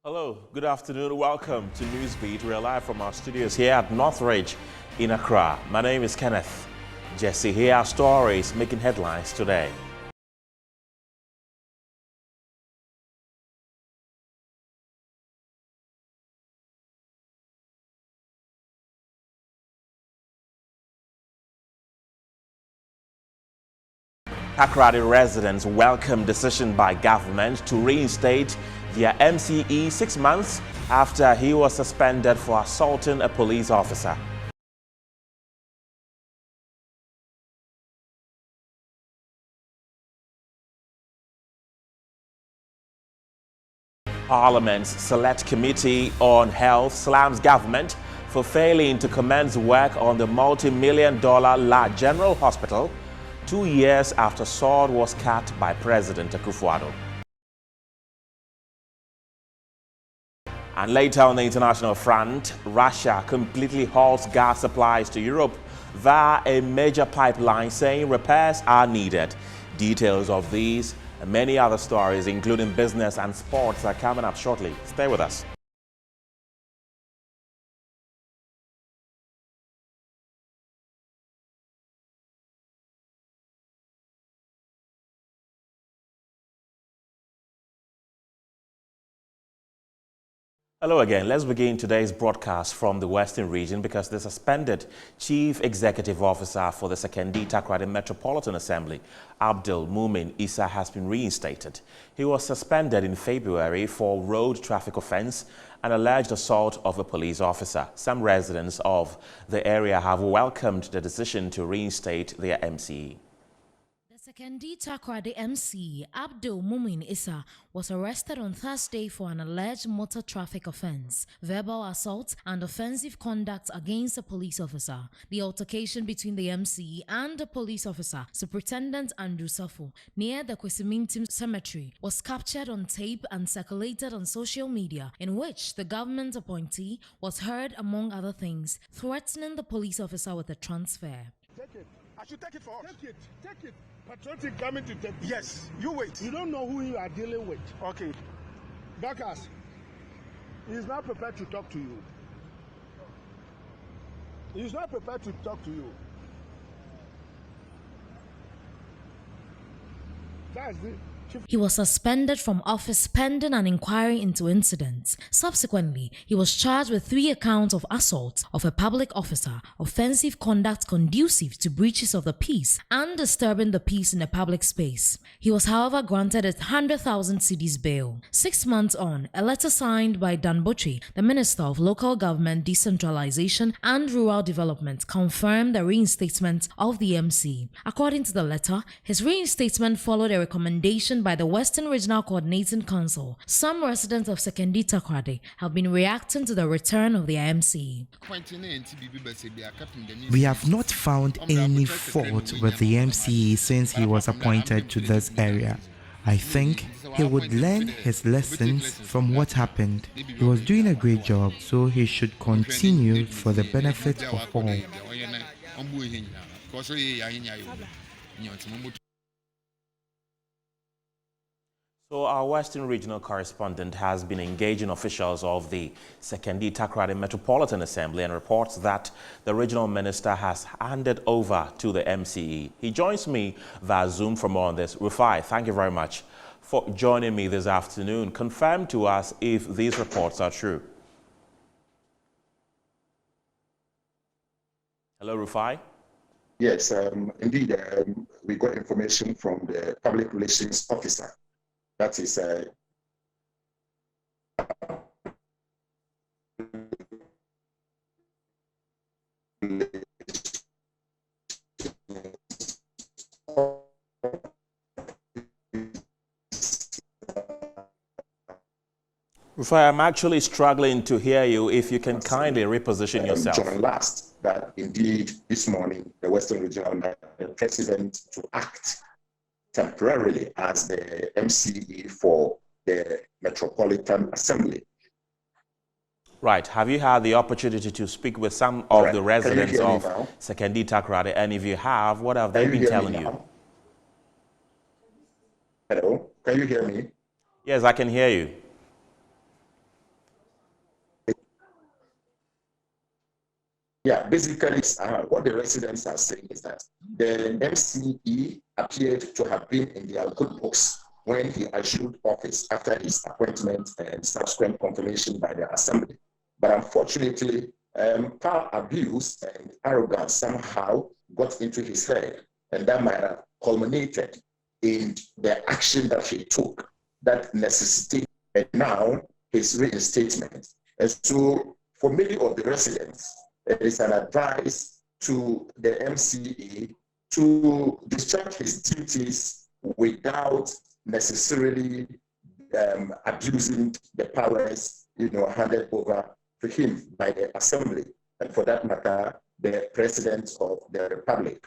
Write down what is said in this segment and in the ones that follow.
Hello, good afternoon. Welcome to Newsbeat. We're live from our studios here at Northridge in Accra. My name is Kenneth Jesse. Here are stories making headlines today. Takoradi residents welcome decision by government to reinstate their MCE 6 months after he was suspended for assaulting a police officer. Parliament's Select Committee on Health slams government for failing to commence work on the multi-million-dollar La General Hospital 2 years after sword was cut by President Akufo-Addo. And later on the international front, Russia completely halts gas supplies to Europe via a major pipeline, saying repairs are needed. Details of these and many other stories, including business and sports, are coming up shortly. Stay with us. Hello again. Let's begin today's broadcast from the Western region because the suspended Chief Executive Officer for the Sekondi Takoradi Metropolitan Assembly, Abdul Mumin Issa, has been reinstated. He was suspended in February for road traffic offense and alleged assault of a police officer. Some residents of the area have welcomed the decision to reinstate their MCE. The Sekondi Takoradi MC, Abdul Mumin Issa, was arrested on Thursday for an alleged motor traffic offense, verbal assault, and offensive conduct against a police officer. The altercation between the MC and the police officer, Superintendent Andrew Safo, near the Kwesimintim Cemetery, was captured on tape and circulated on social media, in which the government appointee was heard, among other things, threatening the police officer with a transfer. Take it. I should take it for us. Take it. Take it. Patriotic coming to take it. Yes. You wait. You don't know who you are dealing with. Okay. Bacchus, he is not prepared to talk to you. He is not prepared to talk to you. That's the He was suspended from office pending an inquiry into incidents. Subsequently, he was charged with 3 counts of assault of a public officer, offensive conduct conducive to breaches of the peace, and disturbing the peace in a public space. He was, however, granted a 100,000 cedis bail. 6 months on, a letter signed by Dan Botwe, the Minister of Local Government, Decentralization and Rural Development, confirmed the reinstatement of the MC. According to the letter, his reinstatement followed a recommendation by the Western Regional Coordinating Council. Some residents of Sekondi Takoradi have been reacting to the return of the MC. We have not found any fault with the MC since he was appointed to this area. I think he would learn his lessons from what happened. He was doing a great job, so he should continue for the benefit of all. So our Western Regional correspondent has been engaging officials of the Sekondi Takoradi Metropolitan Assembly and reports that the regional minister has handed over to the MCE. He joins me via Zoom for more on this. Rufai, thank you very much for joining me this afternoon. Confirm to us if these reports are true. Hello, Rufai. Yes, indeed, we got information from the public relations officer. That is Rufai, I'm actually struggling to hear you. If you can kindly reposition yourself. John Last, that indeed this morning the Western Regional President to act temporarily as the MCE for the Metropolitan Assembly. Right. Have you had the opportunity to speak with some of the residents of Sekondi Takoradi? And if you have, what have they been telling you? Hello, can you hear me? Yes, I can hear you. Yeah, basically, what the residents are saying is that the MCE appeared to have been in their good books when he assumed office after his appointment and subsequent confirmation by the Assembly. But unfortunately, power abuse and arrogance somehow got into his head, and that might have culminated in the action that he took that necessitated now his reinstatement. And so, for many of the residents, it is an advice to the MCE to discharge his duties without necessarily abusing the powers, handed over to him by the Assembly, and for that matter, the President of the Republic.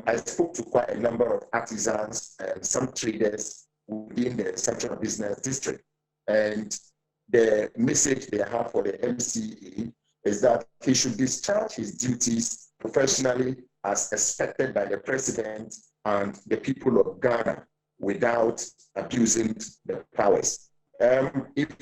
I spoke to quite a number of artisans and some traders within the Central Business District, and the message they have for the MCE is that he should discharge his duties professionally as expected by the President and the people of Ghana without abusing the powers. If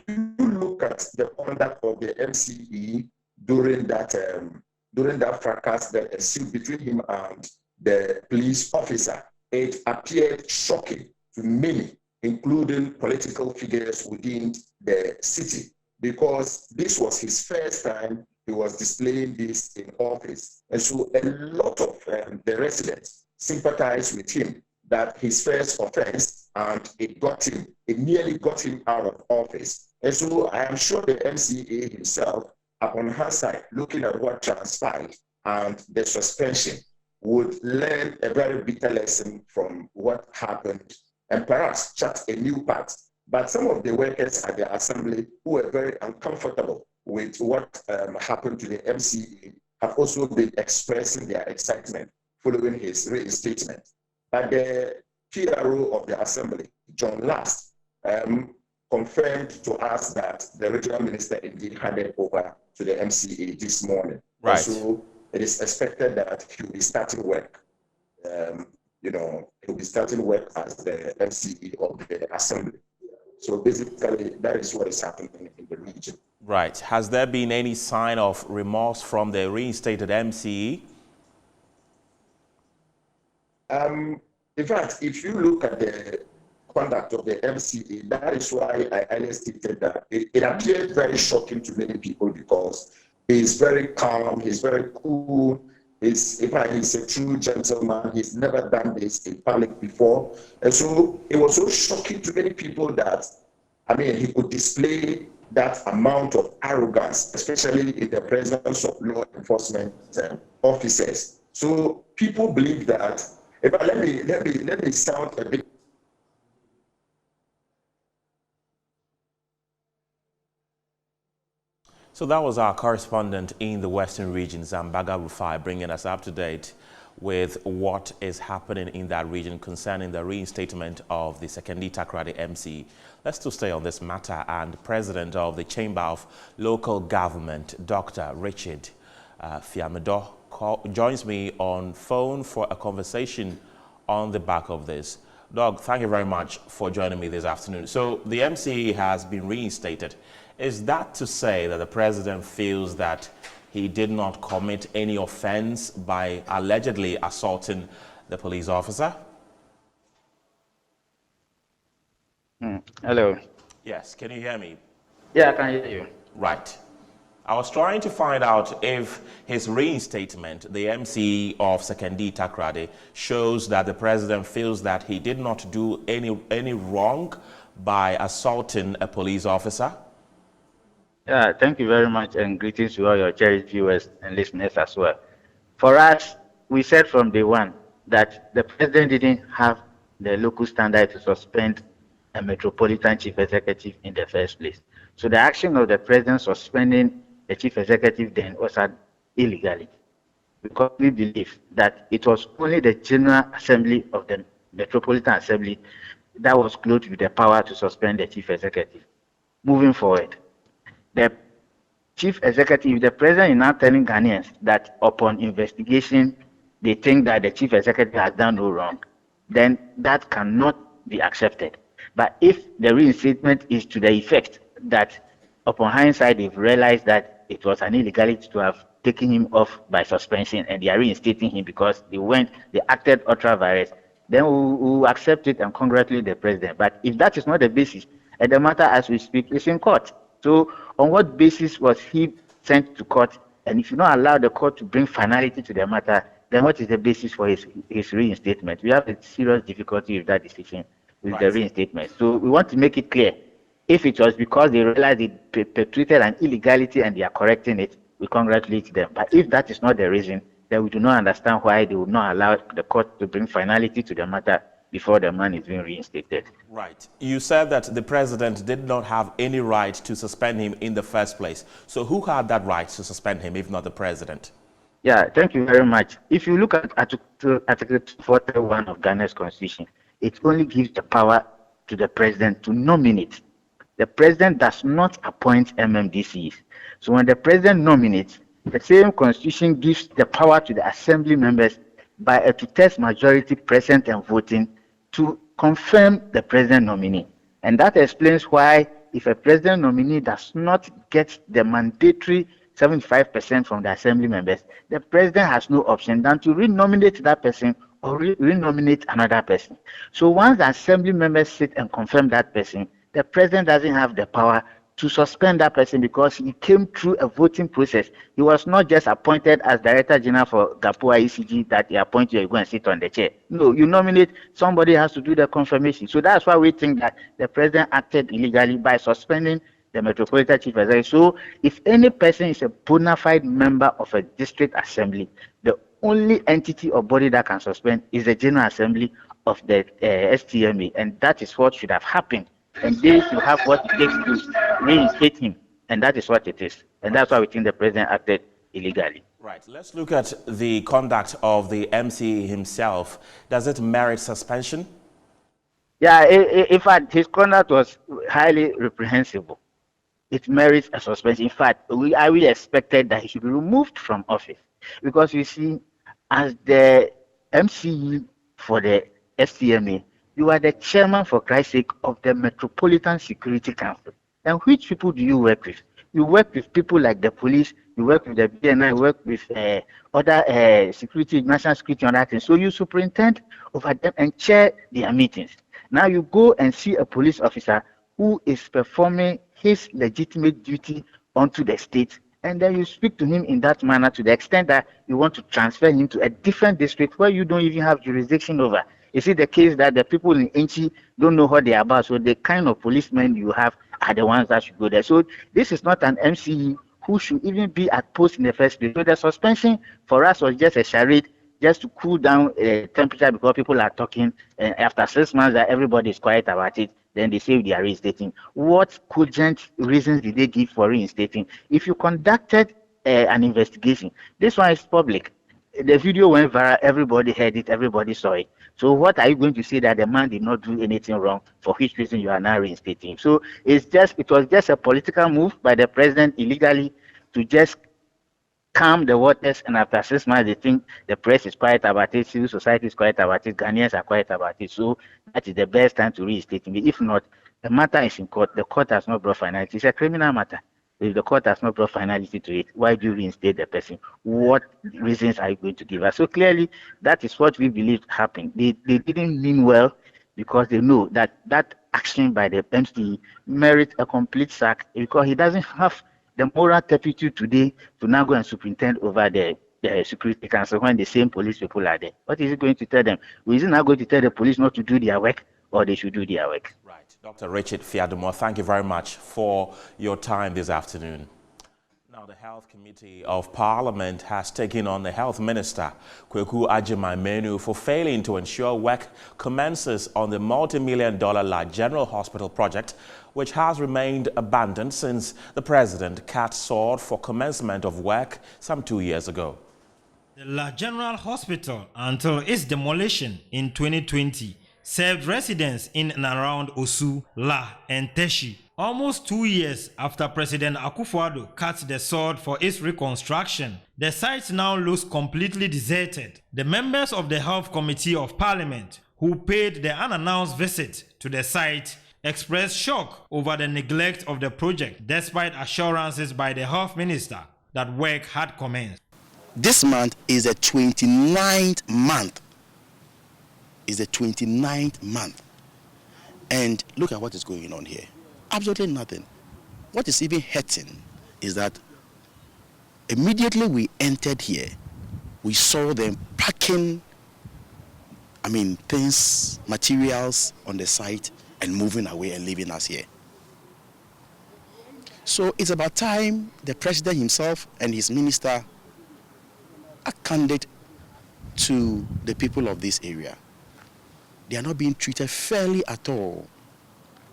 you look at the conduct of the MCE during that fracas that ensued between him and the police officer, it appeared shocking to many, including political figures within the city, because this was his first time he was displaying this in office. And so a lot of the residents sympathized with him that his first offense, and it nearly got him out of office. And so I am sure the MCA himself, upon her side, looking at what transpired and the suspension, would learn a very bitter lesson from what happened and perhaps chart a new path. But some of the workers at the Assembly who were very uncomfortable with what happened to the MCA have also been expressing their excitement following his reinstatement. But the PRO of the Assembly, John Last, confirmed to us that the regional minister indeed handed over to the MCA this morning. Right. So it is expected that he will be starting work. He'll be starting work as the MCA of the Assembly. So basically, that is what is happening in the region. Right. Has there been any sign of remorse from the reinstated MCE? In fact, if you look at the conduct of the MCA, that is why I earlier stated that it appeared very shocking to many people, because he's very calm, he's very cool, he's a true gentleman, he's never done this in public before. And so it was so shocking to many people that, he could display that amount of arrogance, especially in the presence of law enforcement officers. So people believe that. Let me sound a bit. So that was our correspondent in the Western region, Zambaga Rufai, bringing us up to date with what is happening in that region concerning the reinstatement of the Sekondi Takoradi MC. Let's still stay on this matter, and President of the Chamber of Local Government, Dr. Richard Fiamedo, joins me on phone for a conversation on the back of this. Doug, thank you very much for joining me this afternoon. So the MCE has been reinstated. Is that to say that the president feels that he did not commit any offense by allegedly assaulting the police officer? Hello. Yes, can you hear me? Yeah, I can hear you. Right. I was trying to find out if his reinstatement, the MCE of Sekondi Takoradi, shows that the president feels that he did not do any wrong by assaulting a police officer. Yeah, thank you very much, and greetings to all your cherished viewers and listeners as well. For us, we said from day one that the president didn't have the local standard to suspend a metropolitan chief executive in the first place. So the action of the president suspending the chief executive then was an illegality, because we believe that it was only the General Assembly of the Metropolitan Assembly that was clothed with the power to suspend the chief executive. Moving forward, the chief executive, the president is now telling Ghanaians that upon investigation, they think that the chief executive has done no wrong, then that cannot be accepted. But if the reinstatement is to the effect that upon hindsight they've realized that it was an illegality to have taken him off by suspension and they are reinstating him because they acted ultra vires, then we'll accept it and congratulate the president. But if that is not the basis, and the matter as we speak is in court. So on what basis was he sent to court? And if you don't allow the court to bring finality to the matter, then what is the basis for his reinstatement? We have a serious difficulty with that decision, with the reinstatement. So we want to make it clear. If it was because they realized they perpetrated an illegality and they are correcting it, we congratulate them. But if that is not the reason, then we do not understand why they would not allow the court to bring finality to the matter before the man is being reinstated. Right. You said that the president did not have any right to suspend him in the first place. So who had that right to suspend him if not the president? Yeah, thank you very much. If you look at Article 41 of Ghana's constitution, it only gives the power to the president to nominate. The president does not appoint MMDCs. So when the president nominates, the same constitution gives the power to the assembly members by a two-thirds majority present and voting to confirm the president nominee. And that explains why if a president nominee does not get the mandatory 75% from the assembly members, the president has no option than to renominate that person or renominate another person. So once the assembly members sit and confirm that person, the president doesn't have the power to suspend that person because he came through a voting process. He was not just appointed as Director General for GAPOA ECG that he appointed you go and sit on the chair. No, you nominate, somebody has to do the confirmation. So that's why we think that the president acted illegally by suspending the Metropolitan Chief Executive. So if any person is a bona fide member of a district assembly, the only entity or body that can suspend is the General Assembly of the STMA, and that is what should have happened. And they should have what it takes to reinstate him. And that is what it is. And that's why we think the president acted illegally. Right. Let's look at the conduct of the MC himself. Does it merit suspension? Yeah, in fact, his conduct was highly reprehensible. It merits a suspension. In fact, I really expected that he should be removed from office. Because you see, as the MCE for the STMA, you are the chairman, for Christ's sake, of the Metropolitan Security Council. And which people do you work with? You work with people like the police, you work with the BNI, you work with other security, national security and other things. So you superintend over them and chair their meetings. Now you go and see a police officer who is performing his legitimate duty onto the state, and then you speak to him in that manner to the extent that you want to transfer him to a different district where you don't even have jurisdiction over. Is it the case that the people in Enchi don't know what they are about? So the kind of policemen you have are the ones that should go there. So this is not an MCE who should even be at post in the first place. So the suspension for us was just a charade, just to cool down temperature because people are talking. And after 6 months that everybody is quiet about it, then they say they are reinstating. What cogent reasons did they give for reinstating? If you conducted an investigation, this one is public. The video went viral, everybody heard it, everybody saw it. So what are you going to say that the man did not do anything wrong, for which reason you are now reinstating him? So it was just a political move by the president illegally to just calm the waters, and after 6 months they think the press is quiet about it, civil society is quiet about it, Ghanaians are quiet about it. So that is the best time to reinstate him. If not, the matter is in court. The court has not brought finality. It's a criminal matter. If the court has not brought finality to it, why do you reinstate the person? What reasons are you going to give us? So clearly, that is what we believe happened. They didn't mean well because they know that that action by the MC merits a complete sack because he doesn't have the moral turpitude today to now go and superintend over the Security Council when the same police people are there. What is he going to tell them? Is he now going to tell the police not to do their work, or they should do their work? Right. Dr. Richard Fiadomor, thank you very much for your time this afternoon. Now, the Health Committee of Parliament has taken on the Health Minister, Kweku Agyeman-Manu, for failing to ensure work commences on the multi-million-dollar La General Hospital project, which has remained abandoned since the President cut short for commencement of work some 2 years ago. The La General Hospital, until its demolition in 2020, served residents in and around Osu, La, and Teshi. Almost 2 years after President Akufo-Addo cut the sword for its reconstruction, the site now looks completely deserted. The members of the Health Committee of Parliament, who paid the unannounced visit to the site, expressed shock over the neglect of the project, despite assurances by the health minister that work had commenced. This month is the 29th month. Is the 29th month. And look at what is going on here. Absolutely nothing. What is even hurting is that immediately we entered here, we saw them packing, things, materials on the site and moving away and leaving us here. So it's about time the president himself and his minister are candid to the people of this area. They are not being treated fairly at all.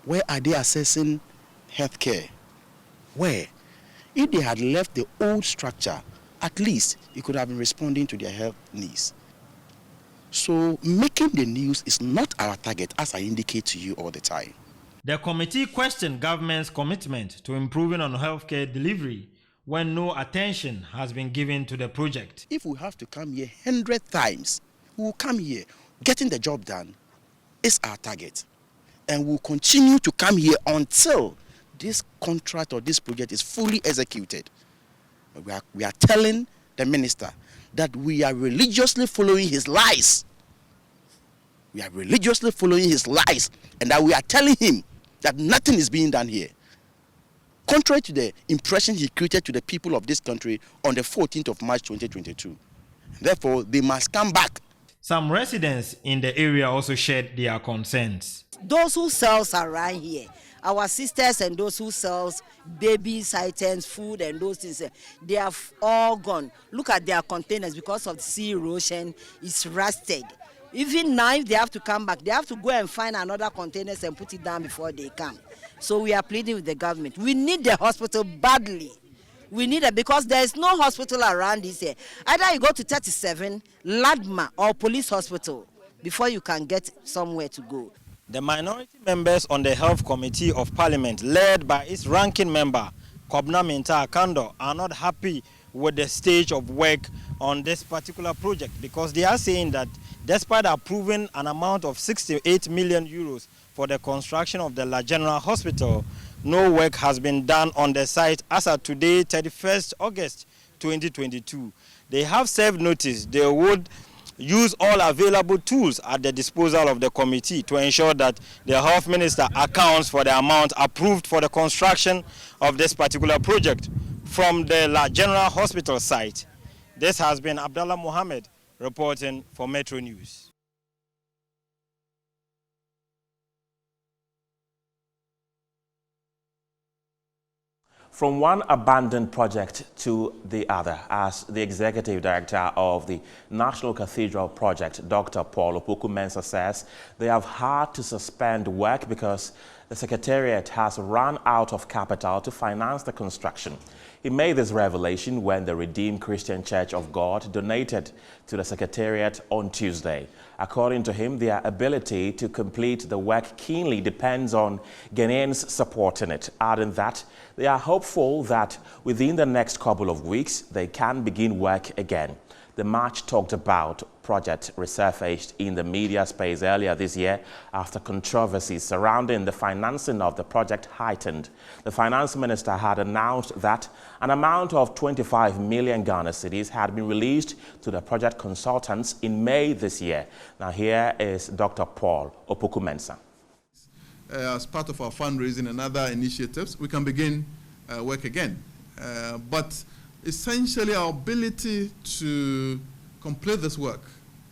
Where are they assessing healthcare? Where? If they had left the old structure, at least you could have been responding to their health needs. So making the news is not our target, as I indicate to you all the time. The committee questioned government's commitment to improving on healthcare delivery when no attention has been given to the project. If we have to come here 100 times, we will come here. Getting the job done is our target. And we'll continue to come here until this contract or this project is fully executed. We are telling the minister that we are religiously following his lies. We are religiously following his lies, and that we are telling him that nothing is being done here. Contrary to the impression he created to the people of this country on the 14th of March 2022. Therefore, they must come back. Some residents in the area also shared their concerns. Those who sell around here, our sisters and those who sell babies items, food and those things, they have all gone. Look at their containers because of the sea erosion, it's rusted. Even now, if they have to come back, they have to go and find another containers and put it down before they come. So we are pleading with the government. We need the hospital badly. We need it because there is no hospital around this here. Either you go to 37, Ladma or police hospital before you can get somewhere to go. The minority members on the Health Committee of Parliament, led by its ranking member, Kobna Minta Akando, are not happy with the stage of work on this particular project because they are saying that despite approving an amount of 68 million euros for the construction of the La General Hospital, no work has been done on the site as of today, 31st August 2022. They have served notice they would use all available tools at the disposal of the committee to ensure that the health minister accounts for the amount approved for the construction of this particular project from the La General Hospital site. This has been Abdallah Mohammed reporting for Metro News. From one abandoned project to the other, as the executive director of the National Cathedral Project, Dr. Paul Opoku-Mensah, says, they have had to suspend work because the Secretariat has run out of capital to finance the construction. He made this revelation when the Redeemed Christian Church of God donated to the Secretariat on Tuesday. According to him, their ability to complete the work keenly depends on Ghanaians supporting it, adding that they are hopeful that within the next couple of weeks, they can begin work again. The much talked about project resurfaced in the media space earlier this year after controversies surrounding the financing of the project heightened. The finance minister had announced that an amount of 25 million Ghana cedis had been released to the project consultants in May this year. Now here is Dr. Paul Opoku-Mensah. As part of our fundraising and other initiatives, we can begin work again. But essentially, our ability to complete this work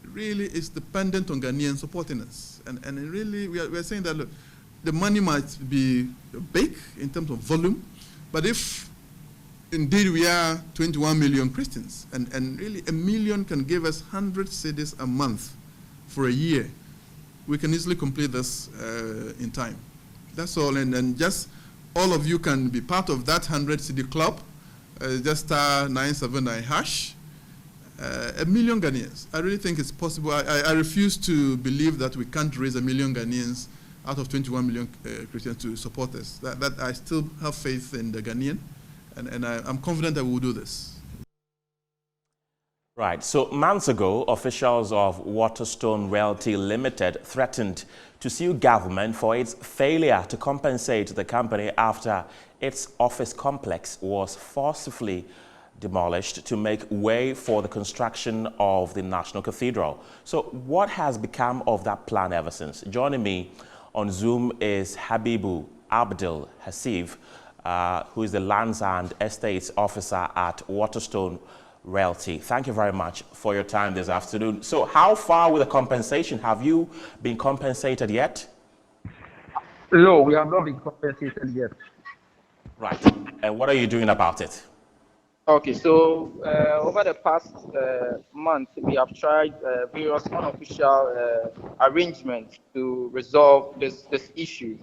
really is dependent on Ghanaians supporting us. And really, we are saying that, look, the money might be big in terms of volume, but if indeed we are 21 million Christians, and really 1 million can give us 100 cedis a month for a year, we can easily complete this in time. That's all, and just all of you can be part of that 100 cedi club. Just star 979 hash. 1 million Ghanaians. I really think it's possible. I refuse to believe that we can't raise 1 million Ghanaians out of 21 million Christians to support us. That I still have faith in the Ghanaian, and I'm confident that we will do this. Right, so months ago, officials of Waterstone Realty Limited threatened to sue government for its failure to compensate the company after its office complex was forcibly demolished to make way for the construction of the National Cathedral. So what has become of that plan ever since? Joining me on Zoom is Habibu Abdul Hasif, who is the Lands and Estates Officer at Waterstone Realty. Thank you very much for your time this afternoon. So how far with the compensation? Have you been compensated yet? No, we have not been compensated yet. Right. And what are you doing about it? Okay, so over the past month, we have tried various unofficial arrangements to resolve this issue.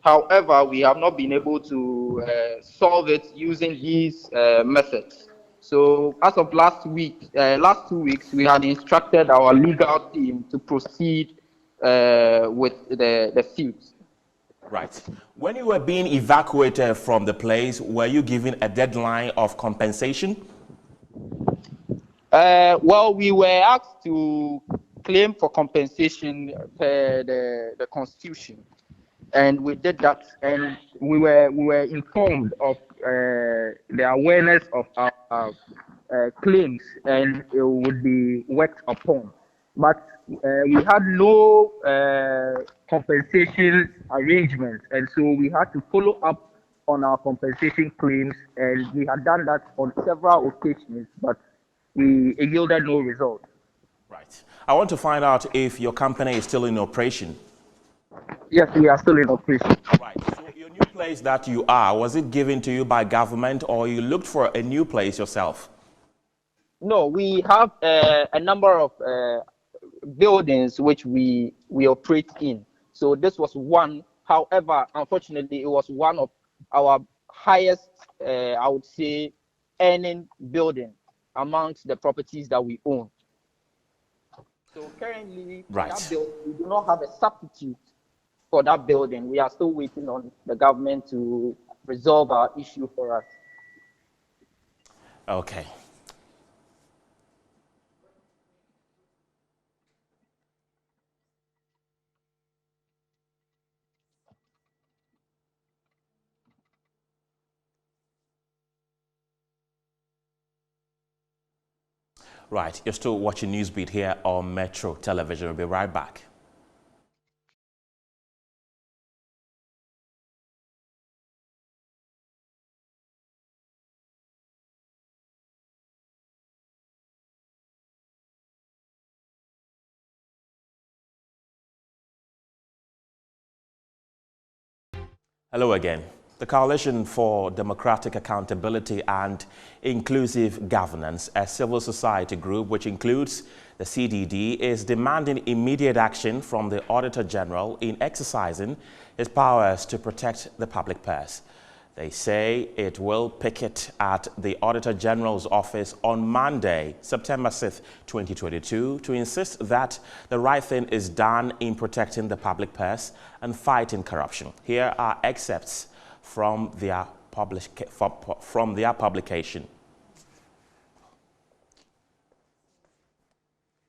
However, we have not been able to solve it using these methods. So as of last 2 weeks, we had instructed our legal team to proceed with the suit. Right. When you were being evacuated from the place, were you given a deadline of compensation? Well, we were asked to claim for compensation per the Constitution, and we did that. And we were informed of the awareness of our claims, and it would be worked upon. But we had no compensation arrangements, and so we had to follow up on our compensation claims, and we had done that on several occasions, but it yielded no result. Right. I want to find out if your company is still in operation. Yes, we are still in operation. Right. So your new place that you are, was it given to you by government, or you looked for a new place yourself? No, we have a number of buildings which we operate in. So this was one. However, unfortunately, it was one of our highest, I would say, earning building amongst the properties that we own. So currently, that building, we do not have a substitute for that building. We are still waiting on the government to resolve our issue for us. Okay. Right, you're still watching Newsbeat here on Metro Television. We'll be right back. Hello again. The Coalition for Democratic Accountability and Inclusive Governance, a civil society group which includes the CDD, is demanding immediate action from the Auditor General in exercising his powers to protect the public purse. They say it will picket at the Auditor General's office on Monday, September 6th, 2022, to insist that the right thing is done in protecting the public purse and fighting corruption. Here are excerpts from their publication.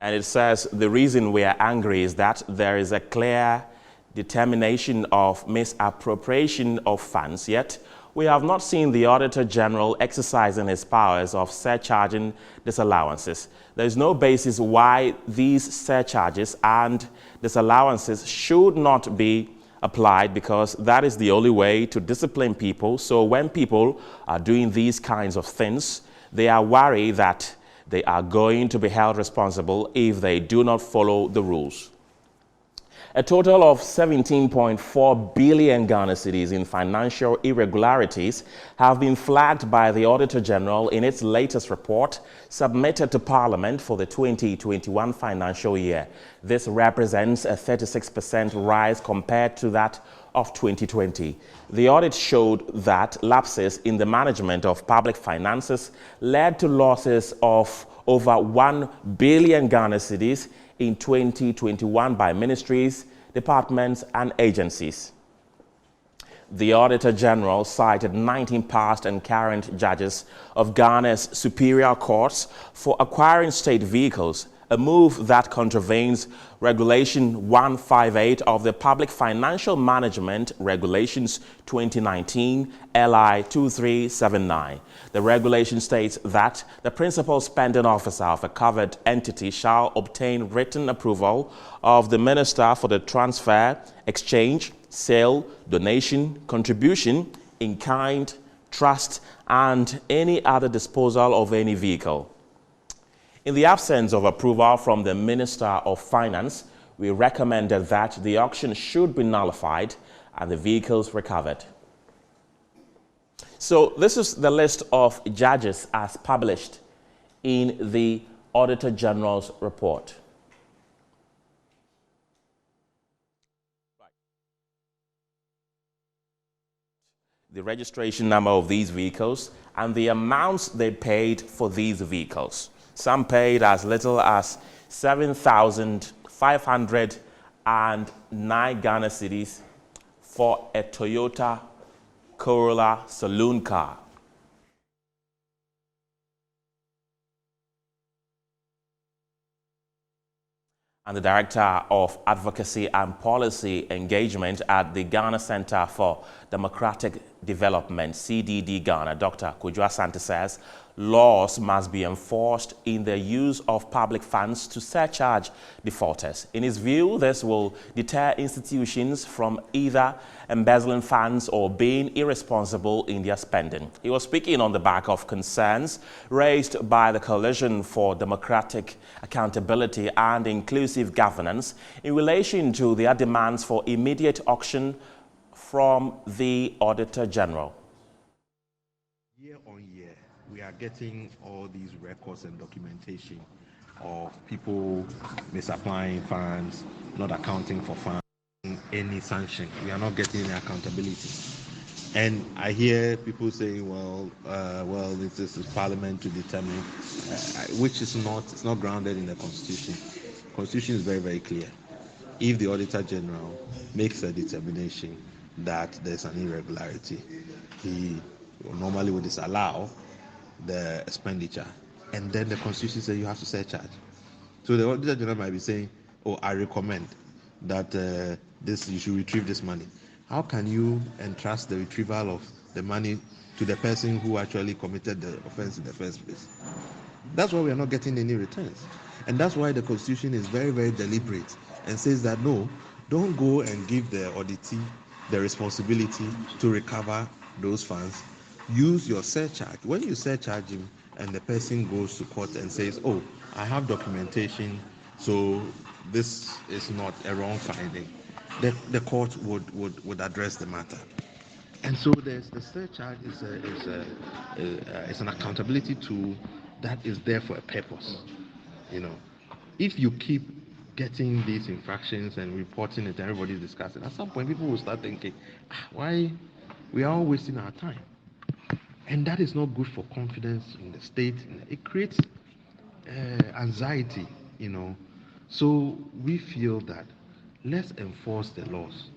And it says the reason we are angry is that there is a clear determination of misappropriation of funds, yet we have not seen the Auditor General exercising his powers of surcharging disallowances. There is no basis why these surcharges and disallowances should not be applied, because that is the only way to discipline people. So when people are doing these kinds of things, they are worried that they are going to be held responsible if they do not follow the rules. A total of 17.4 billion Ghana cedis in financial irregularities have been flagged by the Auditor General in its latest report submitted to Parliament for the 2021 financial year. This represents a 36% rise compared to that of 2020. The audit showed that lapses in the management of public finances led to losses of over 1 billion Ghana cedis in 2021 by ministries, departments, and agencies. The Auditor General cited 19 past and current judges of Ghana's superior courts for acquiring state vehicles, a move that contravenes Regulation 158 of the Public Financial Management Regulations 2019 LI 2379. The regulation states that the principal spending officer of a covered entity shall obtain written approval of the minister for the transfer, exchange, sale, donation, contribution, in kind, trust, and any other disposal of any vehicle. In the absence of approval from the Minister of Finance, we recommended that the auction should be nullified and the vehicles recovered. So this is the list of judges as published in the Auditor General's report. The registration number of these vehicles and the amounts they paid for these vehicles. Some paid as little as 7,509 Ghana cedis for a Toyota Corolla saloon car. And the Director of Advocacy and Policy Engagement at the Ghana Center for Democratic Development, CDD Ghana, Dr. Kojo Asante, says laws must be enforced in the use of public funds to surcharge defaulters. In his view, this will deter institutions from either embezzling funds or being irresponsible in their spending. He was speaking on the back of concerns raised by the Coalition for Democratic Accountability and Inclusive Governance in relation to their demands for immediate auction from the Auditor General. Year on year, we are getting all these records and documentation of people misapplying funds, not accounting for funds, any sanction. We are not getting any accountability. And I hear people saying, well, this is Parliament to determine, which is not, it's not grounded in the Constitution. The Constitution is very, very clear. If the Auditor General makes a determination that there's an irregularity, he normally would disallow the expenditure, and then the Constitution says you have to surcharge. So the Auditor General might be saying, oh, I recommend that you should retrieve this money. How can you entrust the retrieval of the money to the person who actually committed the offense in the first place? That's why we are not getting any returns. And that's why the Constitution is very, very deliberate and says that no, don't go and give the auditee the responsibility to recover those funds. Use your surcharge. When you surcharge him and the person goes to court and says, oh, I have documentation, so this is not a wrong finding, the court would address the matter. And so the surcharge is an accountability tool that is there for a purpose. You know, if you keep getting these infractions and reporting it, everybody's discussing, at some point people will start thinking, why we are all wasting our time? And that is not good for confidence in the state. It creates anxiety, you know. So we feel that let's enforce the laws.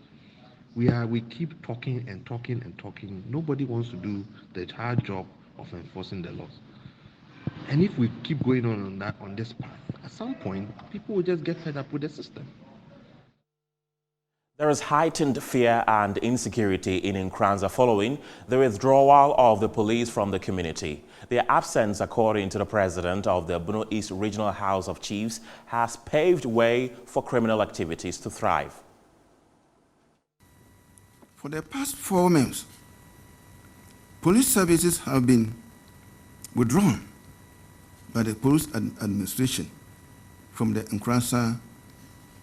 We keep talking and talking and talking. Nobody wants to do the hard job of enforcing the laws. And if we keep going on this path, at some point, people will just get fed up with the system. There is heightened fear and insecurity in Nkranza following the withdrawal of the police from the community. Their absence, according to the president of the Bono East Regional House of Chiefs, has paved way for criminal activities to thrive. For the past 4 months, police services have been withdrawn by the police administration from the Nkranza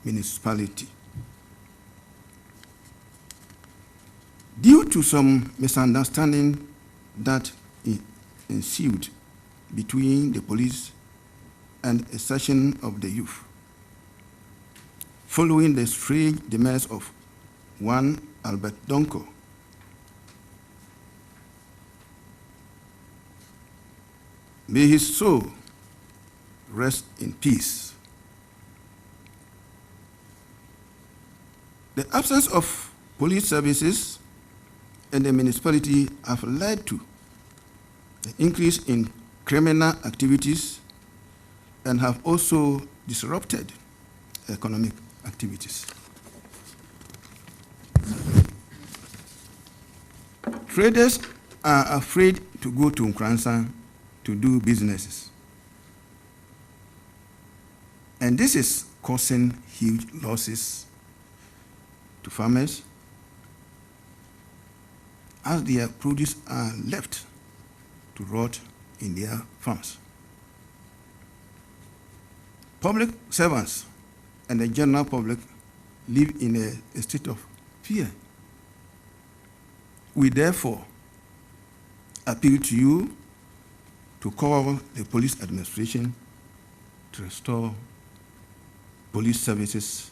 municipality. Due to some misunderstanding that ensued between the police and a section of the youth, following the strange demise of one Albert Donko, may his soul rest in peace. The absence of police services in the municipality have led to the increase in criminal activities and have also disrupted economic activities. Traders are afraid to go to Nkranza to do businesses. And this is causing huge losses to farmers as their produce are left to rot in their farms. Public servants and the general public live in a state of fear. We therefore appeal to you to call the police administration to restore police services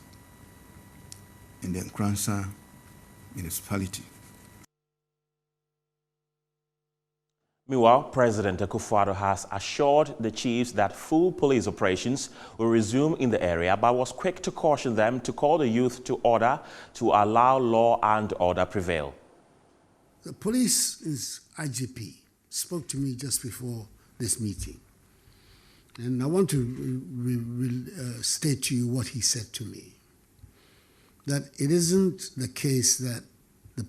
in the Nkranza municipality. Meanwhile, President Akufo-Addo has assured the chiefs that full police operations will resume in the area, but was quick to caution them to call the youth to order to allow law and order prevail. The police's IGP spoke to me just before this meeting, and I want to state to you what he said to me. That it isn't the case that the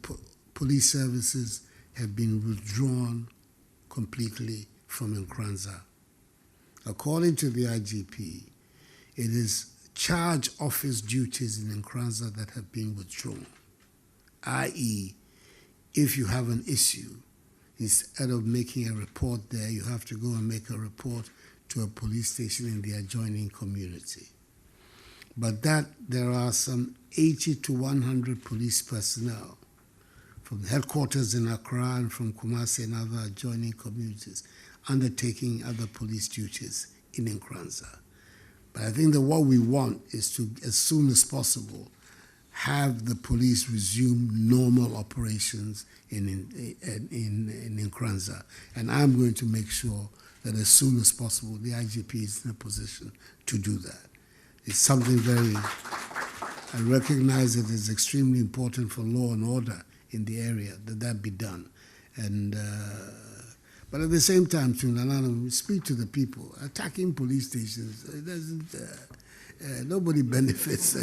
police services have been withdrawn completely from Nkranza. According to the IGP, it is charge office duties in Nkranza that have been withdrawn, i.e., if you have an issue, instead of making a report there, you have to go and make a report to a police station in the adjoining community. But that there are some 80 to 100 police personnel from headquarters in Accra and from Kumasi and other adjoining communities undertaking other police duties in Nkranza. But I think that what we want is to, as soon as possible, have the police resume normal operations in Nkranza. And I'm going to make sure that as soon as possible, the IGP is in a position to do that. It's something I recognize it is extremely important for law and order in the area that be done. And but at the same time, to speak to the people. Attacking police stations, it doesn't, nobody benefits.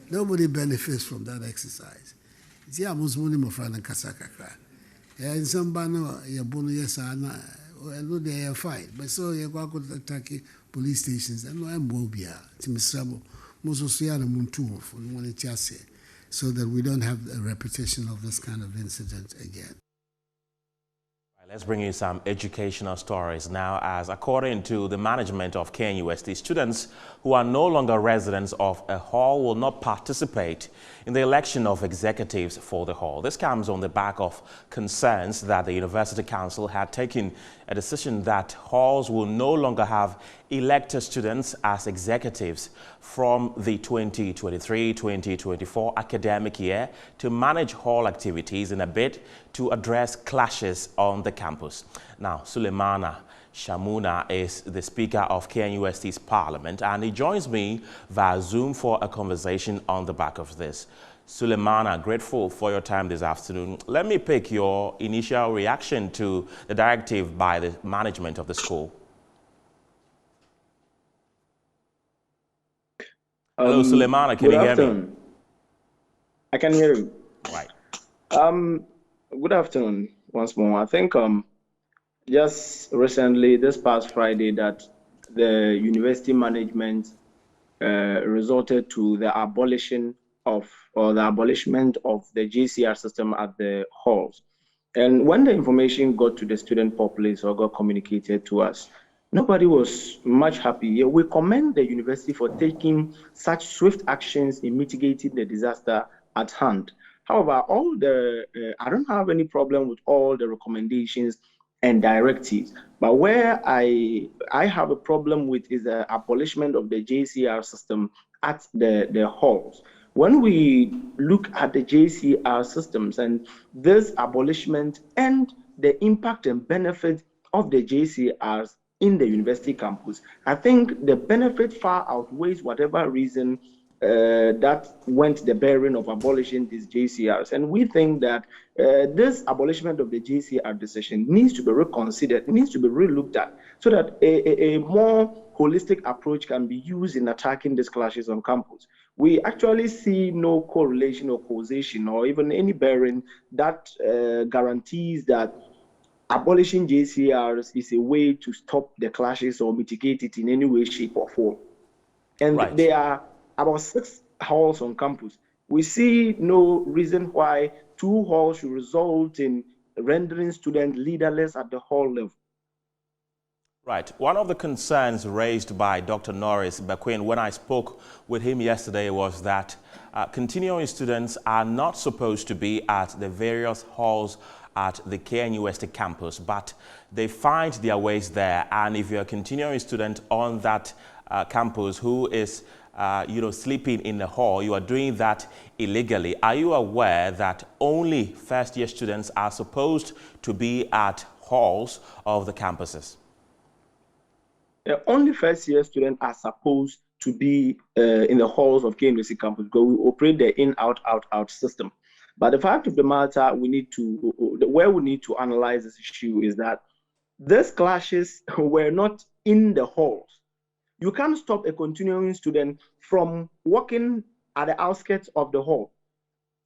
Nobody benefits from that exercise. See, I was one of my friends in Kasakakra. And somebody, you bono yes, I know they are fine. But so you go attacking police stations. I know I'm Bobia, Timisabo, Mososiana Muntu, for one chassis, so that we don't have a repetition of this kind of incident again. Let's bring you some educational stories now, as according to the management of KNUST, students who are no longer residents of a hall will not participate in the election of executives for the hall. This comes on the back of concerns that the University Council had taken a decision that halls will no longer have elected students as executives from the 2023-2024 academic year to manage hall activities in a bid to address clashes on the campus. Now, Suleimana Shamuna is the Speaker of KNUST's Parliament, and he joins me via Zoom for a conversation on the back of this. Suleimana, grateful for your time this afternoon. Let me pick your initial reaction to the directive by the management of the school. Hello, Suleimana, can you hear me? I can hear you. Right. Good afternoon once more. I think just recently, this past Friday, that the university management resorted to the abolishment of the JCR system at the halls. And when the information got to the student populace or got communicated to us, nobody was much happy. We commend the university for taking such swift actions in mitigating the disaster at hand. However, I don't have any problem with all the recommendations and directives, but where I have a problem with is the abolishment of the JCR system at the halls. When we look at the JCR systems and this abolishment and the impact and benefit of the JCRs in the university campus, I think the benefit far outweighs whatever reason that went the bearing of abolishing these JCRs. And we think that this abolishment of the JCR decision needs to be reconsidered, needs to be relooked at, so that a more holistic approach can be used in attacking these clashes on campus. We actually see no correlation or causation or even any bearing that guarantees that abolishing JCRs is a way to stop the clashes or mitigate it in any way, shape, or form. And there are about 6 halls on campus. We see no reason why 2 halls should result in rendering students leaderless at the hall level. Right. One of the concerns raised by Dr. Norris Bequin when I spoke with him yesterday was that continuing students are not supposed to be at the various halls at the KNUST campus, but they find their ways there. And if you're a continuing student on that campus who is sleeping in the hall, you are doing that illegally. Are you aware that only first-year students are supposed to be at halls of the campuses? Only first-year students are supposed to be in the halls of KNUST campus because we operate the in-out-out-out system. But the fact of the matter, where we need to analyze this issue is that these clashes were not in the halls. You can't stop a continuing student from walking at the outskirts of the hall.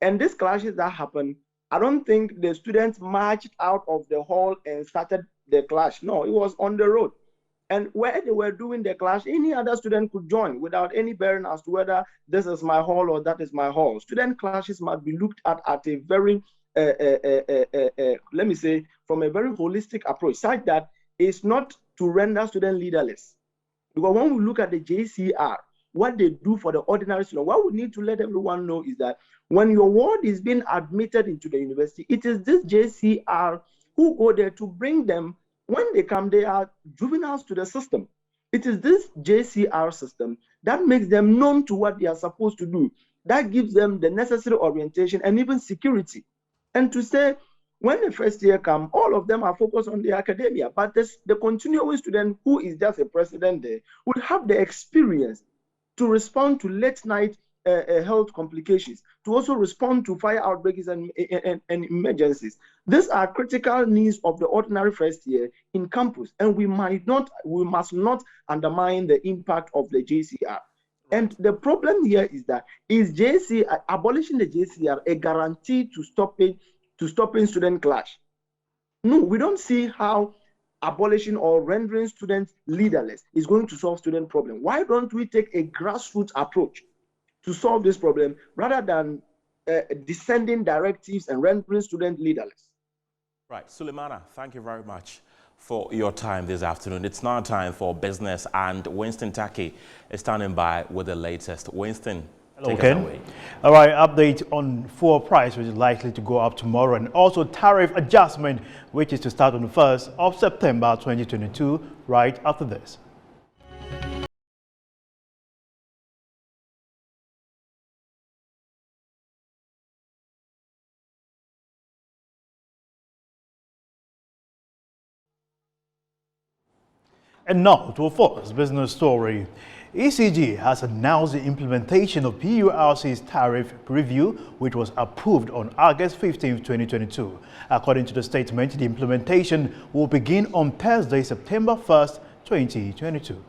And these clashes that happen, I don't think the students marched out of the hall and started the clash. No, it was on the road. And where they were doing the clash, any other student could join without any bearing as to whether this is my hall or that is my hall. Student clashes must be looked at a very, let me say, from a very holistic approach, such that it's not to render students leaderless. Because when we look at the JCR, what they do for the ordinary student, what we need to let everyone know is that when your ward is being admitted into the university, it is this JCR who go there to bring them. When they come, they are juveniles to the system. It is this JCR system that makes them known to what they are supposed to do. That gives them the necessary orientation and even security. And to say, when the first year come, all of them are focused on the academia, but the continuing student who is just a president there would have the experience to respond to late night health complications, to also respond to fire outbreaks and emergencies. These are critical needs of the ordinary first year in campus, and we must not undermine the impact of the JCR. And the problem here is that abolishing the JCR a guarantee to stopping student clash? No, we don't see how abolishing or rendering students leaderless is going to solve student problem. Why don't we take a grassroots approach to solve this problem rather than descending directives and rendering students leaderless? Right. Sulemana, thank you very much for your time this afternoon. It's now time for business, and Winston Taki is standing by with the latest. Winston, take us away. All right, update on fuel price, which is likely to go up tomorrow, and also tariff adjustment, which is to start on the 1st of September 2022, right after this. And now to a first business story. ECG has announced the implementation of PURC's tariff review, which was approved on August 15, 2022. According to the statement, the implementation will begin on Thursday, September 1st, 2022.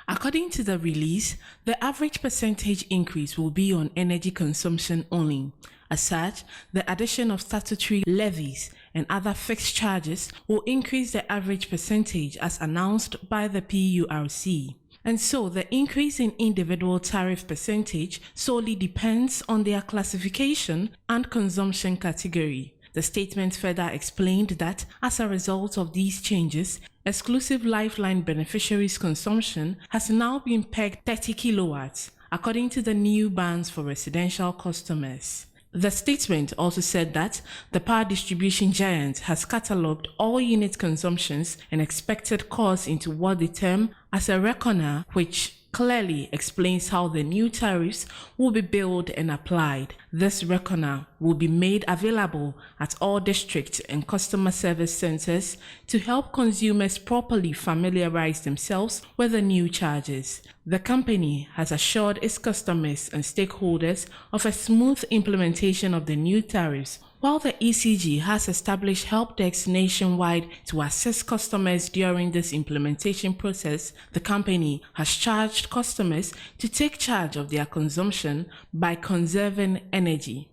According to the release, the average percentage increase will be on energy consumption only. As such, the addition of statutory levies and other fixed charges will increase the average percentage as announced by the PURC. And so the increase in individual tariff percentage solely depends on their classification and consumption category. The statement further explained that as a result of these changes, exclusive Lifeline beneficiaries' consumption has now been pegged 30 kilowatts, according to the new bans for residential customers. The statement also said that the power distribution giant has catalogued all unit consumptions and expected costs into what they term as a reckoner, which clearly explains how the new tariffs will be billed and applied. This reckoner will be made available at all district and customer service centers to help consumers properly familiarize themselves with the new charges. The company has assured its customers and stakeholders of a smooth implementation of the new tariffs While the ECG has established help desks nationwide to assist customers during this implementation process, the company has charged customers to take charge of their consumption by conserving energy.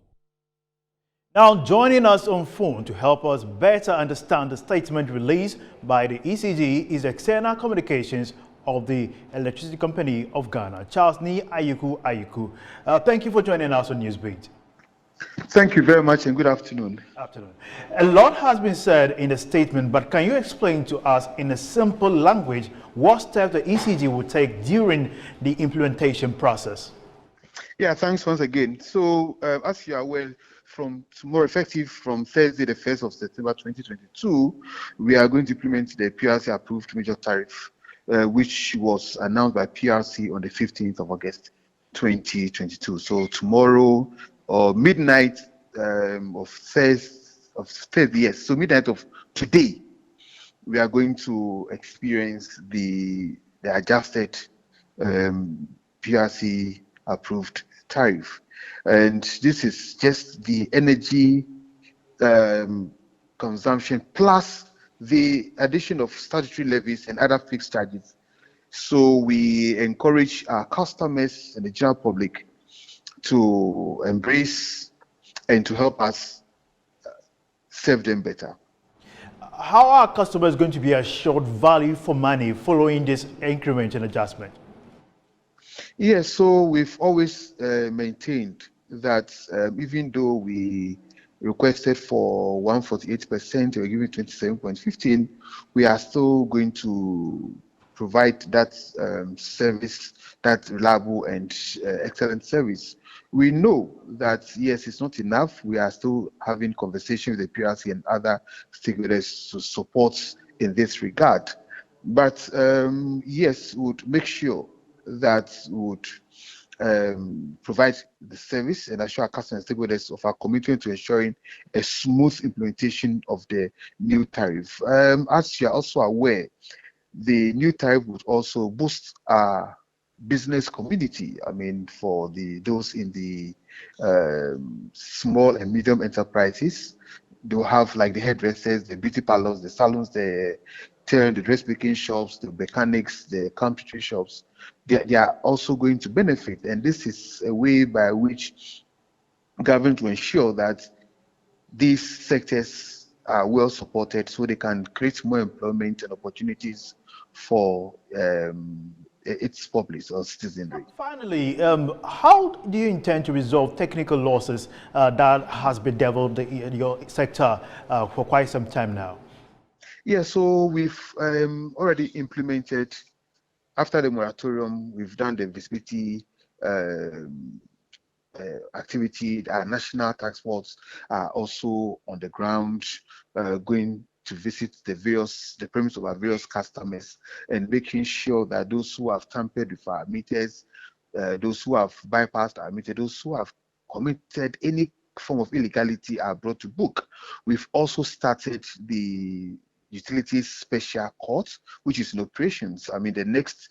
Now joining us on phone to help us better understand the statement released by the ECG is External Communications of the Electricity Company of Ghana, Charles Ni Ayuku. Thank you for joining us on Newsbeat. Thank you very much and good afternoon. Afternoon. A lot has been said in the statement, but can you explain to us in a simple language what steps the ECG will take during the implementation process? Yeah, thanks once again. So as you are aware, from tomorrow, effective from Thursday, the 1st of September 2022, we are going to implement the PRC approved major tariff, which was announced by PRC on the 15th of August 2022. So tomorrow, or midnight of Thursday, yes, so midnight of today, we are going to experience the adjusted PRC approved tariff. And this is just the energy consumption plus the addition of statutory levies and other fixed charges. So we encourage our customers and the general public to embrace and to help us serve them better. How are customers going to be assured value for money following this increment and adjustment? Yes, so we've always maintained that even though we requested for 148%, we're giving 27.15, we are still going to provide that service, that reliable and excellent service. We know that, yes, it's not enough. We are still having conversations with the PRC and other stakeholders to support in this regard. But yes, we would make sure that we would provide the service and assure our customers and stakeholders of our commitment to ensuring a smooth implementation of the new tariff. As you are also aware, the new tariff would also boost our business community. I mean, for those in the small and medium enterprises, they'll have like the hairdressers, the beauty parlors, the salons, the dress making shops, the mechanics, the computer shops. They are also going to benefit, and this is a way by which government will ensure that these sectors are well supported so they can create more employment and opportunities for its public or citizenry. Finally, how do you intend to resolve technical losses that has bedeviled your sector for quite some time now? Yeah, so we've already implemented, after the moratorium, we've done the visibility activity. Our national task force are also on the ground, going to visit the premise of our various customers and making sure that those who have tampered with our meters, those who have bypassed our meter, those who have committed any form of illegality are brought to book. We've also started the Utilities Special Court, which is in operations. I mean, the next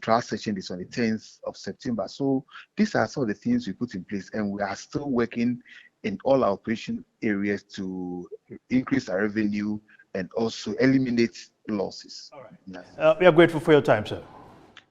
trial session is on the 10th of September. So these are some of the things we put in place, and we are still working in all our operation areas to increase our revenue and also eliminate losses. All right. Yes. We are grateful for your time, sir.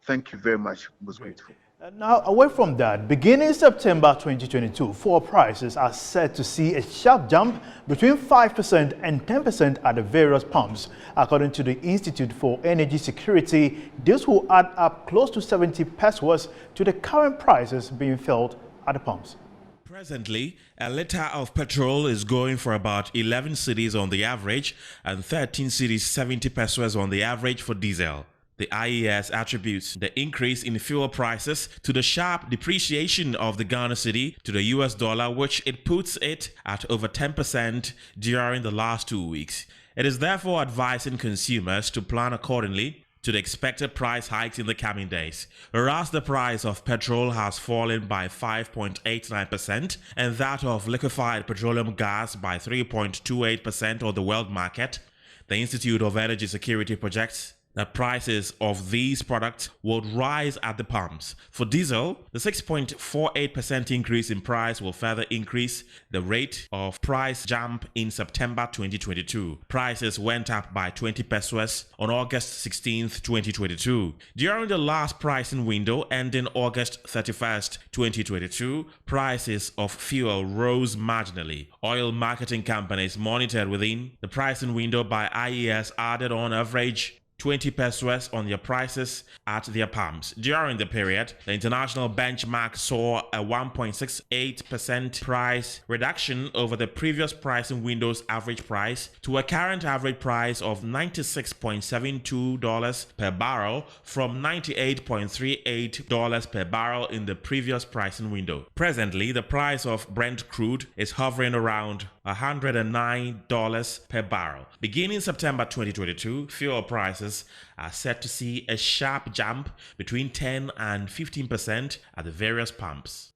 Thank you very much. Most grateful. Now, away from that, beginning September 2022, fuel prices are set to see a sharp jump between 5% and 10% at the various pumps. According to the Institute for Energy Security, this will add up close to 70 pesos to the current prices being felt at the pumps. Presently, a litre of petrol is going for about 11 cedis on the average and 13 cedis 70 pesos on the average for diesel. The IES attributes the increase in fuel prices to the sharp depreciation of the Ghana cedi to the US dollar, which it puts it at over 10% during the last 2 weeks. It is therefore advising consumers to plan accordingly to the expected price hikes in the coming days. Whereas the price of petrol has fallen by 5.89% and that of liquefied petroleum gas by 3.28% on the world market, the Institute of Energy Security projects that prices of these products would rise at the pumps. For diesel, the 6.48% increase in price will further increase the rate of price jump in September 2022. Prices went up by 20 pesos on August 16th, 2022. During the last pricing window ending August 31st, 2022, prices of fuel rose marginally. Oil marketing companies monitored within the pricing window by IES added on average 20 pesos on their prices at their pumps. During the period, the international benchmark saw a 1.68% price reduction over the previous pricing window's average price to a current average price of $96.72 per barrel from $98.38 per barrel in the previous pricing window. Presently, the price of Brent crude is hovering around $109 per barrel. Beginning September 2022, fuel prices are set to see a sharp jump between 10 and 15% at the various pumps.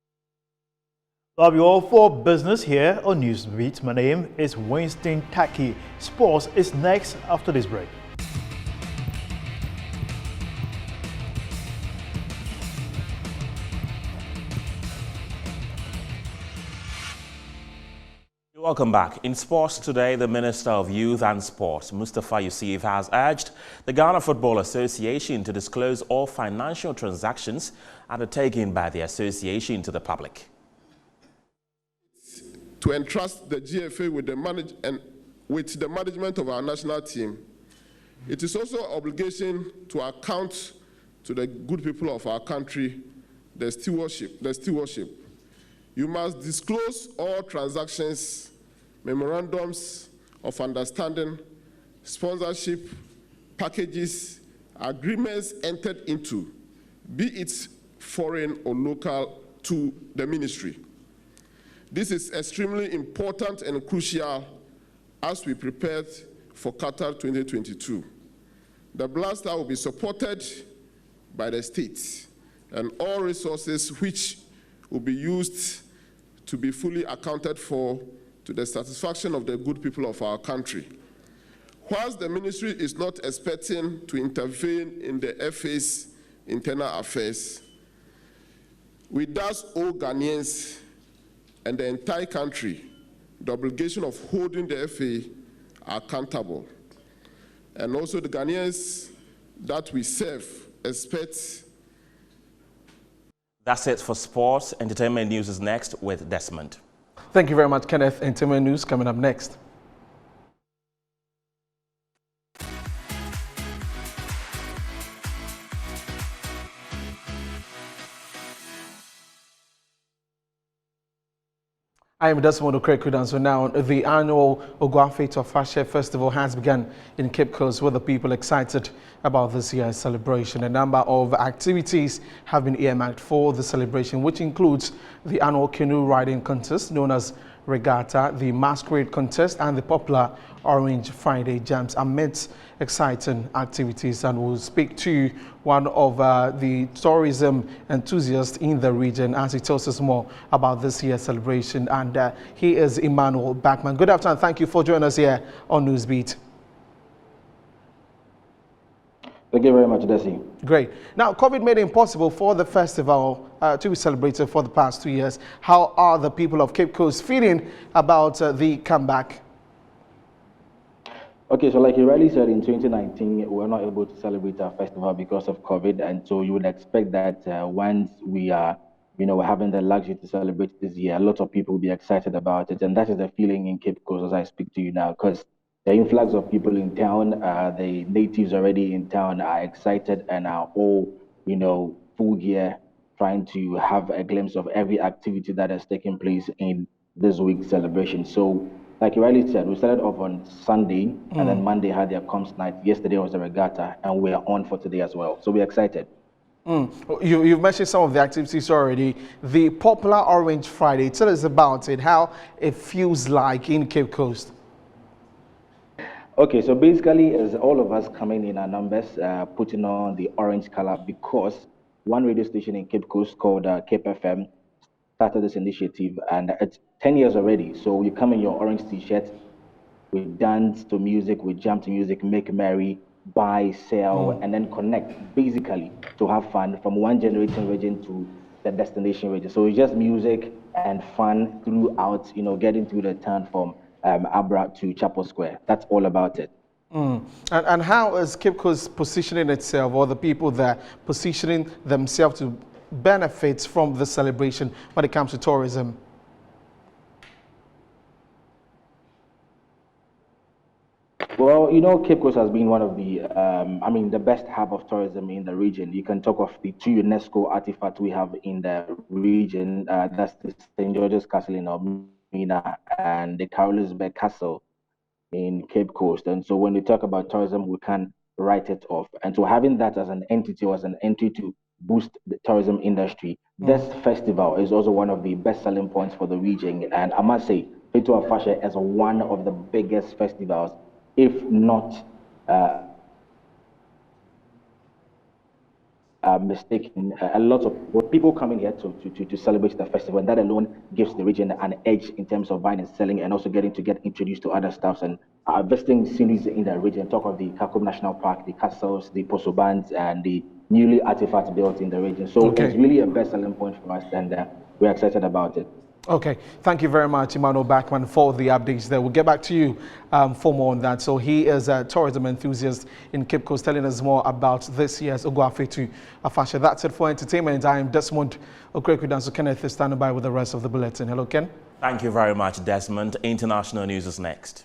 That'll be all for business here on Newsbeat. My name is Winston Taki. Sports is next after this break. Welcome back. In sports today, the Minister of Youth and Sports, Mustafa Yusuf, has urged the Ghana Football Association to disclose all financial transactions undertaken by the association to the public. To entrust the GFA with the management of our national team, it is also an obligation to account to the good people of our country the stewardship. You must disclose all transactions, memorandums of understanding, sponsorship, packages, agreements entered into, be it foreign or local, to the ministry. This is extremely important and crucial as we prepare for Qatar 2022. The Black Stars will be supported by the state and all resources which will be used to be fully accounted for to the satisfaction of the good people of our country. Whilst the ministry is not expecting to intervene in the FA's internal affairs, we thus owe Ghanaians and the entire country the obligation of holding the FA accountable. And also the Ghanaians that we serve expect. That's it for sports. Entertainment news is next with Desmond. Thank you very much, Kenneth. Entertainment news coming up next. I am Desmond Okrekudan. So now the annual Oguafe Tofashe Festival has begun in Cape Coast, with the people excited about this year's celebration. A number of activities have been earmarked for the celebration, which includes the annual canoe riding contest known as Regatta, the masquerade contest, and the popular Orange Friday Jams, amidst exciting activities. And we'll speak to one of the tourism enthusiasts in the region as he tells us more about this year's celebration. And he is Emmanuel Backman. Good afternoon. Thank you for joining us here on Newsbeat. Thank you very much, Desi. Great. Now, COVID made it impossible for the festival to be celebrated for the past 2 years. How are the people of Cape Coast feeling about the comeback? Okay, so like you rightly said, in 2019, we were not able to celebrate our festival because of COVID. And so you would expect that once we are, we're having the luxury to celebrate this year, a lot of people will be excited about it. And that is the feeling in Cape Coast as I speak to you now, because the influx of people in town, the natives already in town are excited and are all, full gear, trying to have a glimpse of every activity that has taken place in this week's celebration. So, like you rightly said, we started off on Sunday, and then Monday had their comms night. Yesterday was the regatta, and we are on for today as well. So we're excited. You've mentioned some of the activities already. The popular Orange Friday, tell us about it, how it feels like in Cape Coast. Okay, so basically, as all of us coming in our numbers, putting on the orange color, because one radio station in Cape Coast called Cape FM started this initiative, and it's 10 years already. So you come in your orange t-shirt, we dance to music, we jump to music, make merry, buy, sell, and then connect, basically, to have fun from one generating region to the destination region. So it's just music and fun throughout, you know, getting through the town from Abra to Chapel Square. That's all about it. And how is Cape Coast positioning itself, or the people there positioning themselves to benefit from the celebration when it comes to tourism? Well, you know, Cape Coast has been one of the, the best hub of tourism in the region. You can talk of the 2 UNESCO artifacts we have in the region. That's the St. George's Castle in Omina and the Carolusberg Castle in Cape Coast. And so when we talk about tourism, we can't write it off. And so having that as an entity was an entry to boost the tourism industry. This festival is also one of the best selling points for the region. And I must say, Fetu Afashe is one of the biggest festivals, if not mistaken. A lot of people coming here to celebrate the festival, and that alone gives the region an edge in terms of buying and selling, and also getting to get introduced to other stuffs and visiting sceneries in the region. Talk of the Kakum National Park, the castles, the Posobans, and the newly artifacts built in the region. So it's really a best selling point for us, and we're excited about it. Okay, thank you very much, Emmanuel Bachman, for the updates there. We'll get back to you for more on that. So he is a tourism enthusiast in Cape Coast, telling us more about this year's Oguafetu Afashe. That's it for entertainment. I am Desmond Okreku. So Kenneth is standing by with the rest of the bulletin. Hello, Ken. Thank you very much, Desmond. International news is next.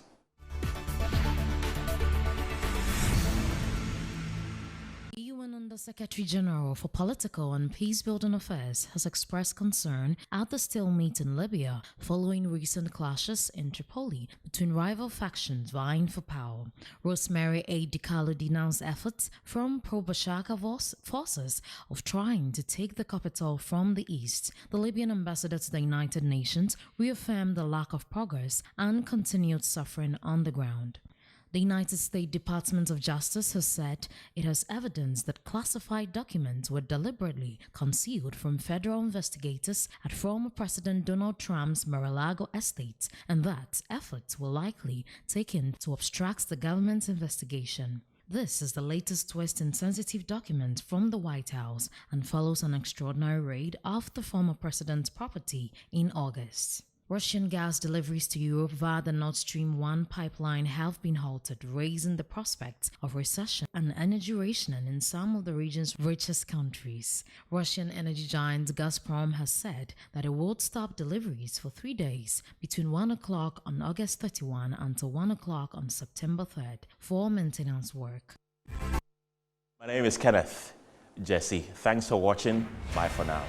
Secretary General for Political and Peace-Building Affairs has expressed concern at the stalemate in Libya following recent clashes in Tripoli between rival factions vying for power. Rosemary A. DiCarlo denounced efforts from pro-Bashar forces of trying to take the capital from the east. The Libyan ambassador to the United Nations reaffirmed the lack of progress and continued suffering on the ground. The United States Department of Justice has said it has evidence that classified documents were deliberately concealed from federal investigators at former President Donald Trump's Mar-a-Lago estate, and that efforts were likely taken to obstruct the government's investigation. This is the latest twist in sensitive documents from the White House and follows an extraordinary raid of the former president's property in August. Russian gas deliveries to Europe via the Nord Stream 1 pipeline have been halted, raising the prospects of recession and energy rationing in some of the region's richest countries. Russian energy giant Gazprom has said that it would stop deliveries for 3 days between 1 o'clock on August 31 until 1 o'clock on September 3rd for maintenance work. My name is Kenneth Jesse. Thanks for watching. Bye for now.